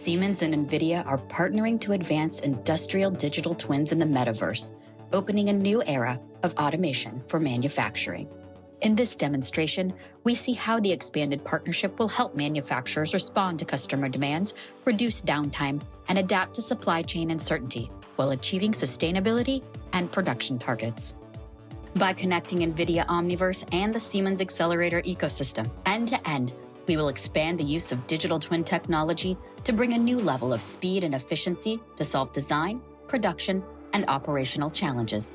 Siemens and Nvidia are partnering to advance industrial digital twins in the metaverse, opening a new era of automation for manufacturing. In this demonstration, we see how the expanded partnership will help manufacturers respond to customer demands, reduce downtime, and adapt to supply chain uncertainty while achieving sustainability and production targets. By connecting NVIDIA Omniverse and the Siemens Xcelerator ecosystem end-to-end, we will expand the use of digital twin technology to bring a new level of speed and efficiency to solve design, production, and operational challenges.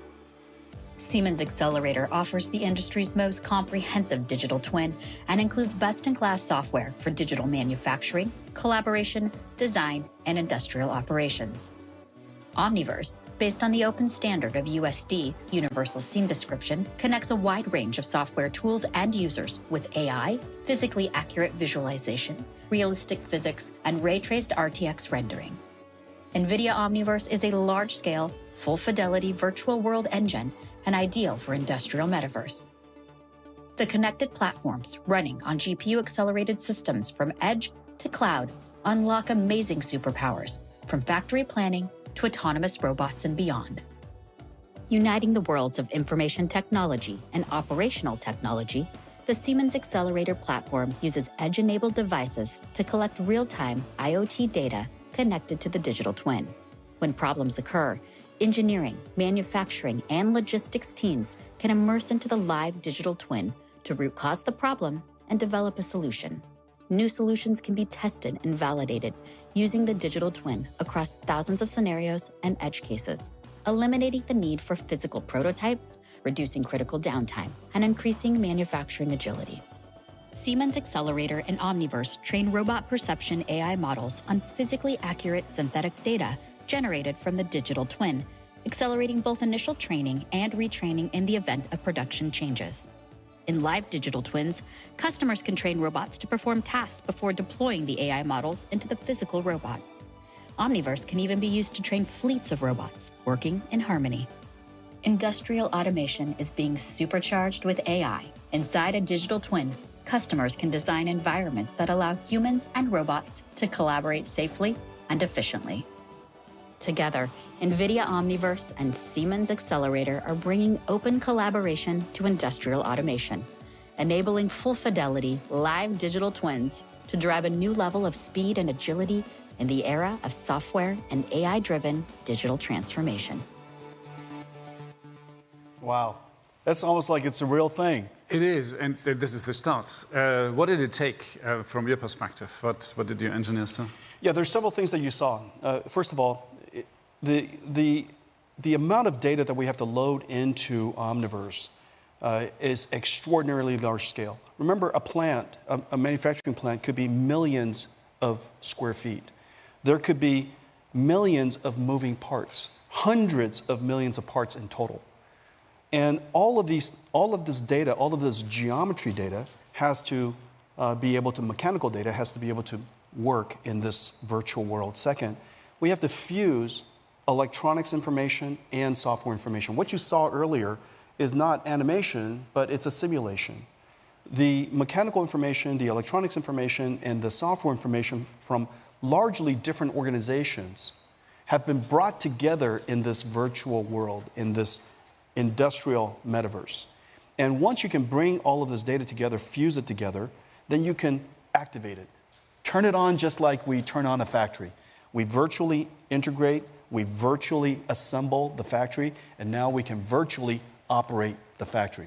Siemens Xcelerator offers the industry's most comprehensive digital twin and includes best-in-class software for digital manufacturing, collaboration, design, and industrial operations. Omniverse, based on the open standard of USD, Universal Scene Description, connects a wide range of software tools and users with AI, physically accurate visualization, realistic physics, and ray-traced RTX rendering. NVIDIA Omniverse is a large-scale, full-fidelity virtual world engine and ideal for industrial metaverse. The connected platforms running on GPU-accelerated systems from edge to cloud unlock amazing superpowers, from factory planning to autonomous robots and beyond. Uniting the worlds of information technology and operational technology, the Siemens Xcelerator platform uses edge-enabled devices to collect real-time IoT data connected to the digital twin. When problems occur, engineering, manufacturing, and logistics teams can immerse into the live digital twin to root cause the problem and develop a solution. New solutions can be tested and validated using the digital twin across thousands of scenarios and edge cases, eliminating the need for physical prototypes, reducing critical downtime, and increasing manufacturing agility. Siemens Xcelerator and Omniverse train robot perception AI models on physically accurate synthetic data generated from the digital twin, accelerating both initial training and retraining in the event of production changes. In live digital twins, customers can train robots to perform tasks before deploying the AI models into the physical robot. Omniverse can even be used to train fleets of robots working in harmony. Industrial automation is being supercharged with AI. Inside a digital twin, customers can design environments that allow humans and robots to collaborate safely and efficiently. Together, NVIDIA Omniverse and Siemens Xcelerator are bringing open collaboration to industrial automation, enabling full-fidelity, live digital twins to drive a new level of speed and agility in the era of software and AI-driven digital transformation. Wow, that's almost like it's a real thing. It is, and this is the start. What did it take from your perspective? What did your engineers do? Yeah, there's several things that you saw. First of all, the amount of data that we have to load into Omniverse is extraordinarily large scale. Remember, a manufacturing plant could be millions of square feet. There could be millions of moving parts, hundreds of millions of parts in total. And all of this data, all of this geometry data has to be able to, mechanical data has to be able to work in this virtual world. Second, we have to fuse electronics information and software information. What you saw earlier is not animation, but it's a simulation. The mechanical information, the electronics information, and the software information from largely different organizations have been brought together in this virtual world, in this industrial metaverse. And once you can bring all of this data together, fuse it together, then you can activate it. Turn it on just like we turn on a factory. We virtually integrate, we virtually assemble the factory, and now we can virtually operate the factory.